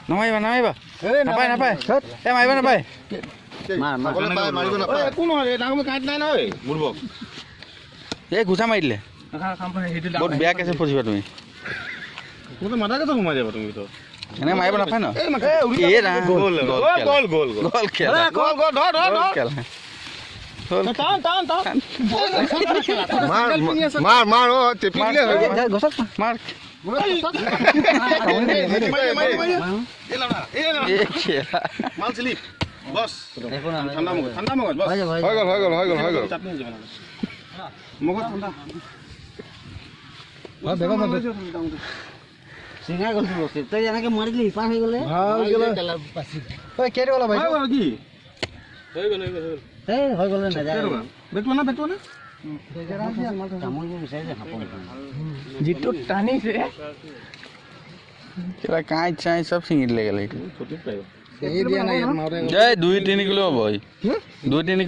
নামাৰিবা নামাৰিবা নাপায় নাপায় এই মাৰিব নাপায় এই ঘোচা মাৰি দিলে বহুত বেয়া কেছে ফচিবা তুমি এনেকৈ মাৰিব নাপায় ন চিঙা গ'ল তই এনেকে মাৰি দিলি পাৰ হৈ গ'লে হৈ গ'লে নাযায় যিটো টানিছে কিবা কাঁইট চাঁইট চব ছিঙি দিলে গ'লে এইটো 2-3 কিলো হ'ব 2-3 কিলো